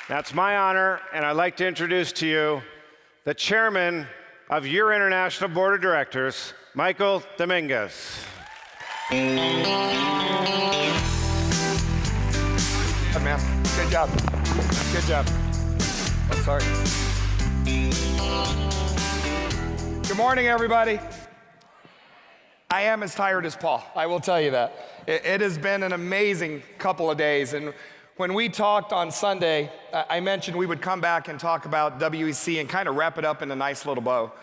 That's my honor, and I'd like to introduce to you the chairman of your International Board of Directors, Michael Dominguez. Man, good job. Good job. I'm sorry. Good morning, everybody. I am as tired as Paul, I will tell you that. It has been an amazing couple of days, and when we talked on Sunday, I mentioned we would come back and talk about WEC and kind of wrap it up in a nice little bow.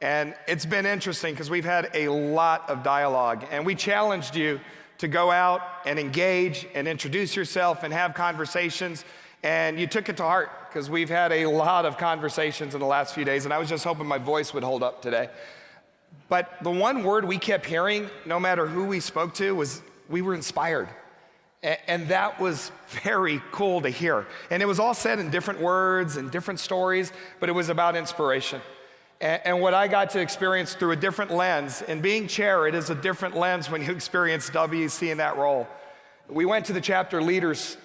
And it's been interesting because we've had a lot of dialogue, and we challenged you to go out and engage and introduce yourself and have conversations, and you took it to heart because we've had a lot of conversations in the last few days, and I was just hoping my voice would hold up today. But the one word we kept hearing, no matter who we spoke to, was we were inspired. And that was very cool to hear. And it was all said in different words and different stories, but it was about inspiration. And what I got to experience through a different lens, and being chair, it is a different lens when you experience WEC in that role. We went to the chapter leaders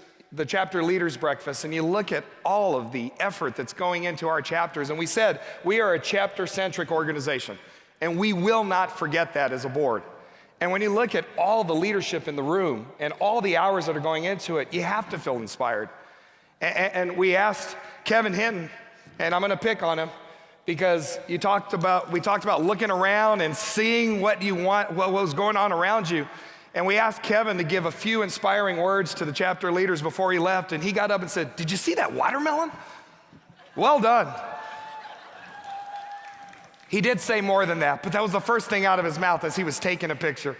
breakfast, and you look at all of the effort that's going into our chapters, and we said, we are a chapter-centric organization, and we will not forget that as a board. And when you look at all the leadership in the room and all the hours that are going into it, you have to feel inspired. And we asked Kevin Hinton, and I'm gonna pick on him, because we talked about looking around and seeing what you want, what was going on around you. And we asked Kevin to give a few inspiring words to the chapter leaders before he left, and he got up and said, "Did you see that watermelon? Well done." He did say more than that, but that was the first thing out of his mouth as he was taking a picture.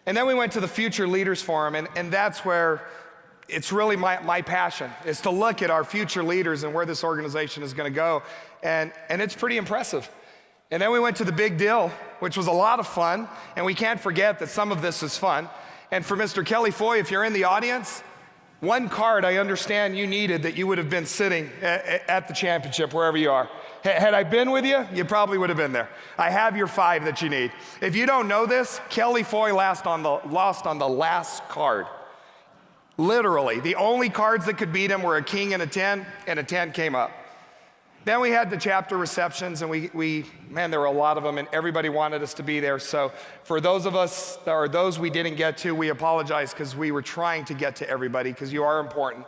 And then we went to the Future Leaders Forum, and that's where it's really my passion, is to look at our future leaders and where this organization is gonna go. And it's pretty impressive. And then we went to the Big Deal, which was a lot of fun, and we can't forget that some of this is fun. And for Mr. Kelly Foy, if you're in the audience, one card I understand you needed that you would have been sitting at the championship, wherever you are. Had I been with you, you probably would have been there. I have your 5 that you need. If you don't know this, Kelly Foy lost on the last card. Literally, the only cards that could beat him were a king and a 10 came up. Then we had the chapter receptions, and man, there were a lot of them, and everybody wanted us to be there. So for those of us, or those we didn't get to, we apologize, because we were trying to get to everybody, because you are important.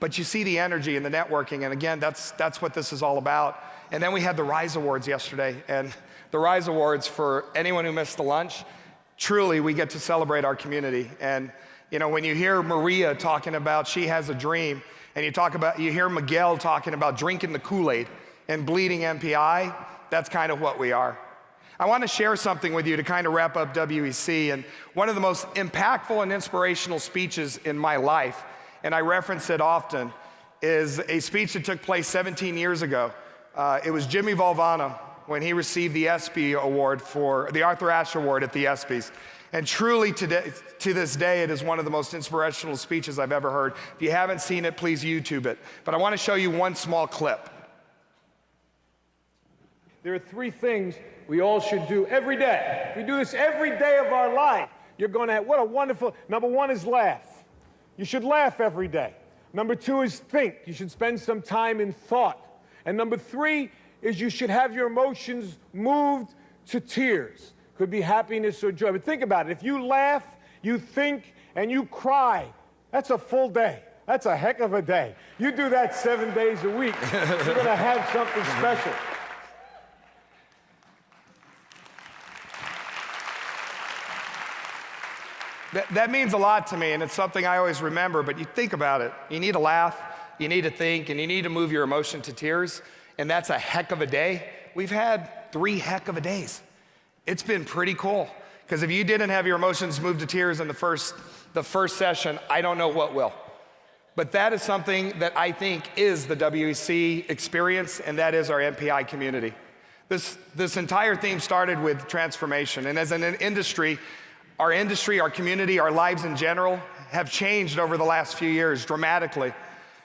But you see the energy and the networking, and again, that's what this is all about. And then we had the Rise Awards yesterday, and the Rise Awards, for anyone who missed the lunch, truly we get to celebrate our community. And you know, when you hear Maria talking about she has a dream, and you hear Miguel talking about drinking the Kool-Aid and bleeding MPI, that's kind of what we are. I want to share something with you to kind of wrap up WEC, and one of the most impactful and inspirational speeches in my life, and I reference it often, is a speech that took place 17 years ago. It was Jimmy Valvano when he received the ESPY Award for the Arthur Ashe Award at the ESPYs. And truly to this day, it is one of the most inspirational speeches I've ever heard. If you haven't seen it, please YouTube it. But I want to show you one small clip. There are 3 things we all should do every day. If we do this every day of our life, you're going to have, what a wonderful, number 1 is laugh. You should laugh every day. Number 2 is think. You should spend some time in thought. And number 3 is you should have your emotions moved to tears. Could be happiness or joy. But think about it. If you laugh, you think, and you cry, that's a full day. That's a heck of a day. You do that 7 days a week, you're going to have something special. That means a lot to me, and it's something I always remember, but you think about it. You need to laugh, you need to think, and you need to move your emotion to tears, and that's a heck of a day. We've had 3 heck of a days. It's been pretty cool, because if you didn't have your emotions moved to tears in the first session, I don't know what will. But that is something that I think is the WEC experience, and that is our MPI community. This entire theme started with transformation, and as an industry, our community, our lives in general have changed over the last few years dramatically.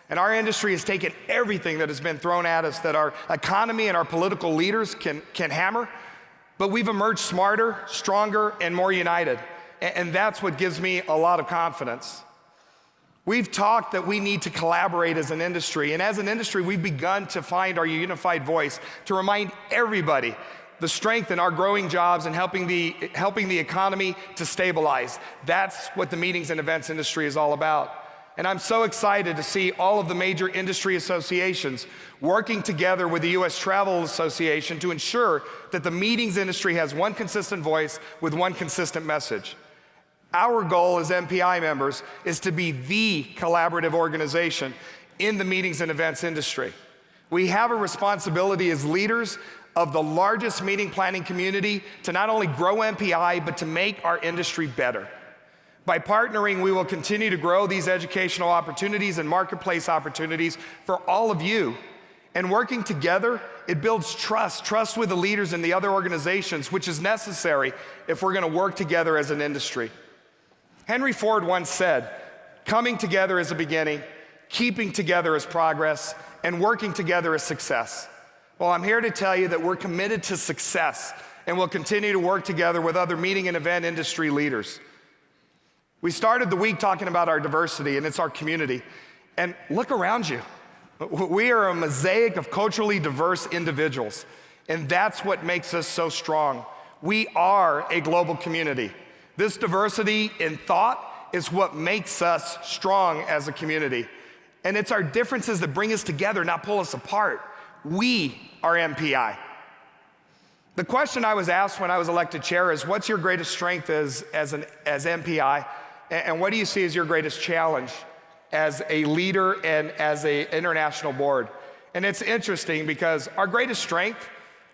And our industry has taken everything that has been thrown at us that our economy and our political leaders can hammer, but we've emerged smarter, stronger, and more united. And that's what gives me a lot of confidence. We've talked that we need to collaborate as an industry, and as an industry, we've begun to find our unified voice to remind everybody the strength in our growing jobs and helping the economy to stabilize. That's what the meetings and events industry is all about. And I'm so excited to see all of the major industry associations working together with the U.S. Travel Association to ensure that the meetings industry has one consistent voice with one consistent message. Our goal as MPI members is to be the collaborative organization in the meetings and events industry. We have a responsibility as leaders of the largest meeting planning community to not only grow MPI, but to make our industry better. By partnering, we will continue to grow these educational opportunities and marketplace opportunities for all of you. And working together, it builds trust with the leaders and the other organizations, which is necessary if we're gonna work together as an industry. Henry Ford once said, "Coming together is a beginning, keeping together is progress, and working together is success." Well, I'm here to tell you that we're committed to success and will continue to work together with other meeting and event industry leaders. We started the week talking about our diversity, and it's our community. And look around you. We are a mosaic of culturally diverse individuals, and that's what makes us so strong. We are a global community. This diversity in thought is what makes us strong as a community. And it's our differences that bring us together, not pull us apart. We are MPI. The question I was asked when I was elected chair is, what's your greatest strength as MPI? And what do you see as your greatest challenge as a leader and as an international board? And it's interesting because our greatest strength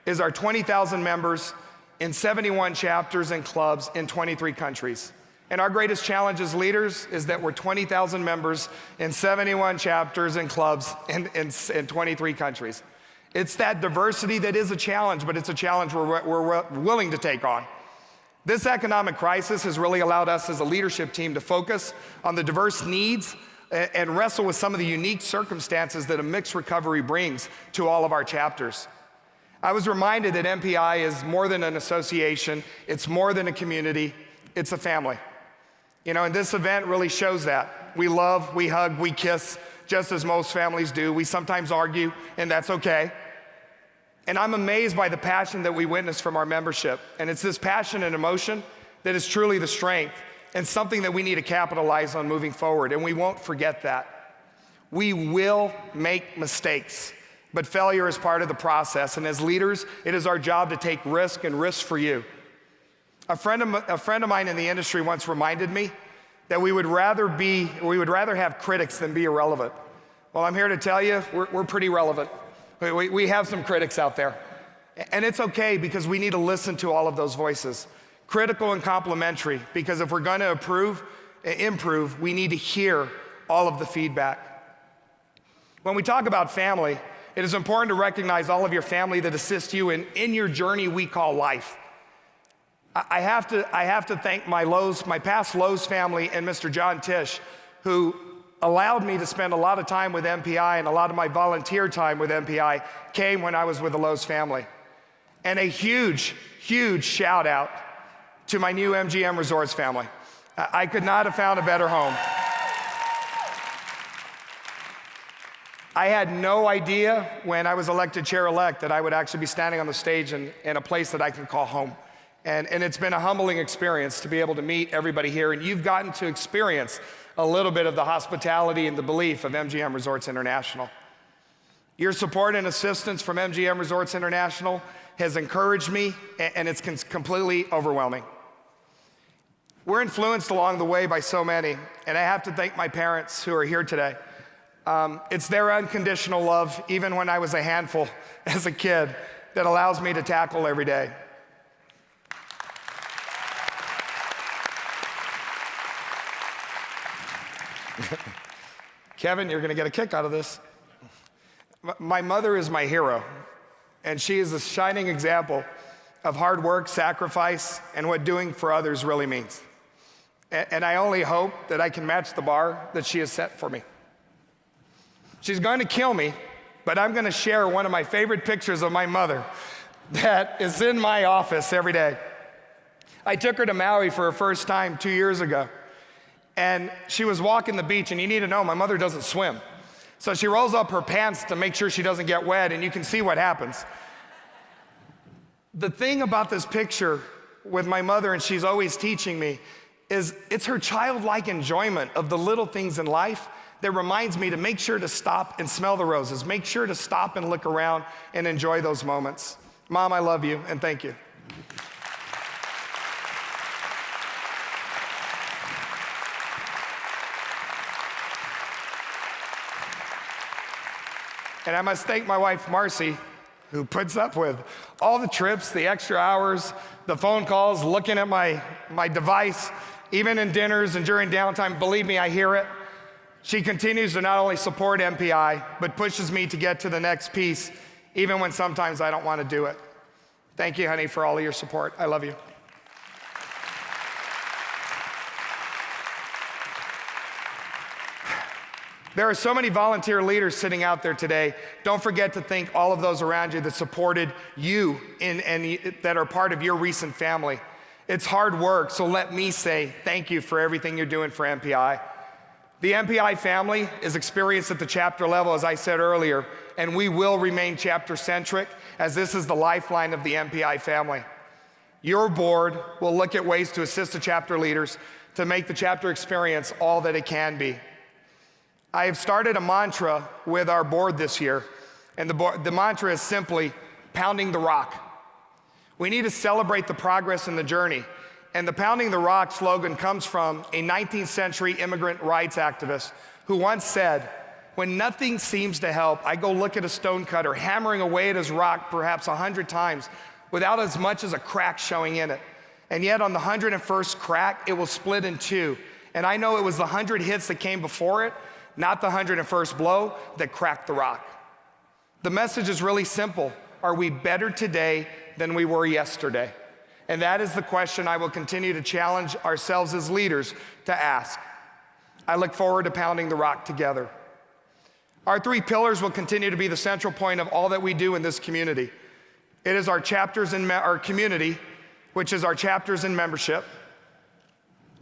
is our 20,000 members in 71 chapters and clubs in 23 countries. And our greatest challenge as leaders is that we're 20,000 members in 71 chapters and clubs in 23 countries. It's that diversity that is a challenge, but it's a challenge we're willing to take on. This economic crisis has really allowed us as a leadership team to focus on the diverse needs and wrestle with some of the unique circumstances that a mixed recovery brings to all of our chapters. I was reminded that MPI is more than an association, it's more than a community, it's a family. You know, and this event really shows that. We love, we hug, we kiss, just as most families do. We sometimes argue, and that's okay. And I'm amazed by the passion that we witness from our membership. And it's this passion and emotion that is truly the strength and something that we need to capitalize on moving forward, and we won't forget that. We will make mistakes, but failure is part of the process, and as leaders, it is our job to take risk and risk for you. A friend of mine in the industry once reminded me that we would rather have critics than be irrelevant. Well, I'm here to tell you, we're pretty relevant. We have some critics out there, and it's okay because we need to listen to all of those voices. Critical and complimentary, because if we're gonna improve, we need to hear all of the feedback. When we talk about family, it is important to recognize all of your family that assists you in your journey we call life. I have to thank my past Lowe's family and Mr. John Tisch, who allowed me to spend a lot of time with MPI, and a lot of my volunteer time with MPI came when I was with the Lowe's family. And a huge, huge shout out to my new MGM Resorts family. I could not have found a better home. I had no idea when I was elected chair-elect that I would actually be standing on the stage in a place that I can call home. And it's been a humbling experience to be able to meet everybody here, and you've gotten to experience a little bit of the hospitality and the belief of MGM Resorts International. Your support and assistance from MGM Resorts International has encouraged me, and it's completely overwhelming. We're influenced along the way by so many, and I have to thank my parents who are here today. It's their unconditional love, even when I was a handful as a kid, that allows me to tackle every day. Kevin, you're gonna get a kick out of this. My mother is my hero, and she is a shining example of hard work, sacrifice, and what doing for others really means. And I only hope that I can match the bar that she has set for me. She's going to kill me, but I'm gonna share one of my favorite pictures of my mother that is in my office every day. I took her to Maui for her first time 2 years ago. And she was walking the beach, and you need to know, my mother doesn't swim. So she rolls up her pants to make sure she doesn't get wet, and you can see what happens. The thing about this picture with my mother, and she's always teaching me, is it's her childlike enjoyment of the little things in life that reminds me to make sure to stop and smell the roses, make sure to stop and look around and enjoy those moments. Mom, I love you, and thank you. And I must thank my wife, Marcy, who puts up with all the trips, the extra hours, the phone calls, looking at my device, even in dinners and during downtime. Believe me, I hear it. She continues to not only support MPI, but pushes me to get to the next piece, even when sometimes I don't want to do it. Thank you, honey, for all of your support. I love you. There are so many volunteer leaders sitting out there today. Don't forget to thank all of those around you that supported you and that are part of your recent family. It's hard work, so let me say thank you for everything you're doing for MPI. The MPI family is experienced at the chapter level, as I said earlier, and we will remain chapter-centric, as this is the lifeline of the MPI family. Your board will look at ways to assist the chapter leaders to make the chapter experience all that it can be. I have started a mantra with our board this year, and the mantra is simply pounding the rock. We need to celebrate the progress in the journey, and the Pounding the Rock slogan comes from a 19th century immigrant rights activist who once said, "When nothing seems to help, I go look at a stonecutter hammering away at his rock perhaps 100 times without as much as a crack showing in it. And yet on the 101st crack, it will split in two. And I know it was the 100 hits that came before it, not the 101st blow, that cracked the rock." The message is really simple. Are we better today than we were yesterday? And that is the question I will continue to challenge ourselves as leaders to ask. I look forward to pounding the rock together. Our 3 pillars will continue to be the central point of all that we do in this community. It is our chapters in our community, which is our chapters in membership.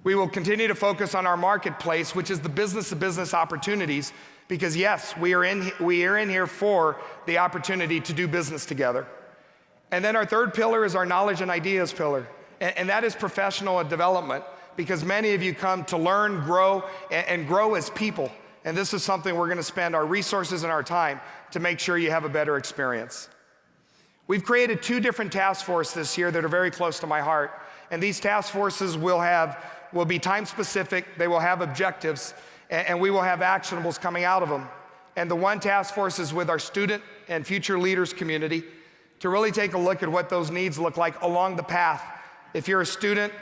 We will continue to focus on our marketplace, which is the business-to-business opportunities, because yes, we are in here for the opportunity to do business together. And then our 3rd pillar is our knowledge and ideas pillar, and that is professional development, because many of you come to learn, grow, and grow as people. And this is something we're going to spend our resources and our time to make sure you have a better experience. We've created 2 different task forces this year that are very close to my heart, and these task forces will be time specific, they will have objectives, and we will have actionables coming out of them. And the one task force is with our student and future leaders community to really take a look at what those needs look like along the path. If you're a student,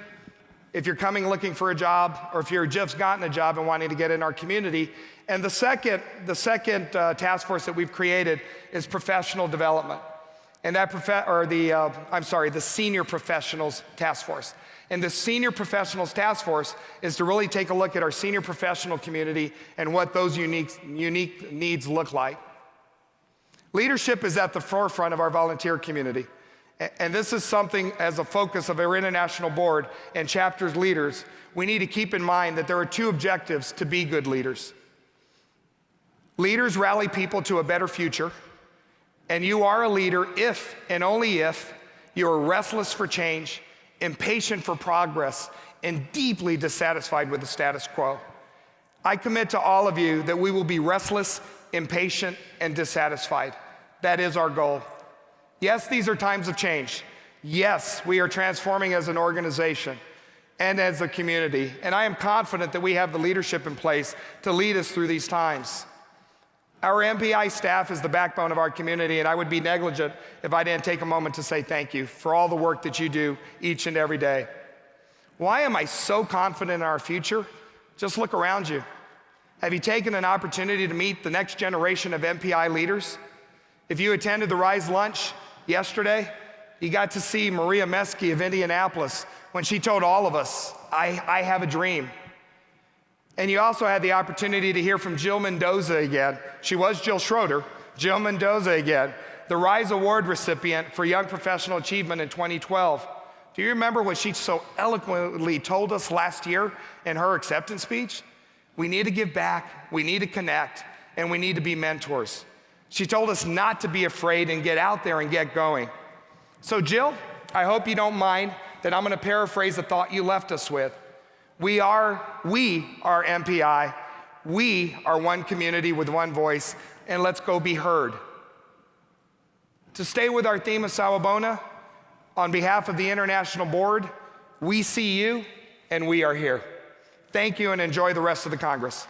if you're coming looking for a job, or if you're just gotten a job and wanting to get in our community. And the second task force that we've created is professional development. And the Senior Professionals Task Force. And the Senior Professionals Task Force is to really take a look at our senior professional community and what those unique needs look like. Leadership is at the forefront of our volunteer community. And this is something, as a focus of our international board and chapters leaders, we need to keep in mind that there are 2 objectives to be good leaders. Leaders rally people to a better future. And you are a leader if, and only if, you are restless for change, impatient for progress, and deeply dissatisfied with the status quo. I commit to all of you that we will be restless, impatient, and dissatisfied. That is our goal. Yes, these are times of change. Yes, we are transforming as an organization and as a community. And I am confident that we have the leadership in place to lead us through these times. Our MPI staff is the backbone of our community, and I would be negligent if I didn't take a moment to say thank you for all the work that you do each and every day. Why am I so confident in our future? Just look around you. Have you taken an opportunity to meet the next generation of MPI leaders? If you attended the Rise Lunch yesterday, you got to see Maria Meski of Indianapolis when she told all of us, I have a dream. And you also had the opportunity to hear from Jill Mendoza again. She was Jill Schroeder, Jill Mendoza again, the Rise Award recipient for Young Professional Achievement in 2012. Do you remember what she so eloquently told us last year in her acceptance speech? We need to give back, we need to connect, and we need to be mentors. She told us not to be afraid and get out there and get going. So Jill, I hope you don't mind that I'm gonna paraphrase the thought you left us with. We are MPI. We are one community with one voice, and let's go be heard. To stay with our theme of Sawubona, on behalf of the International Board, we see you and we are here. Thank you and enjoy the rest of the Congress.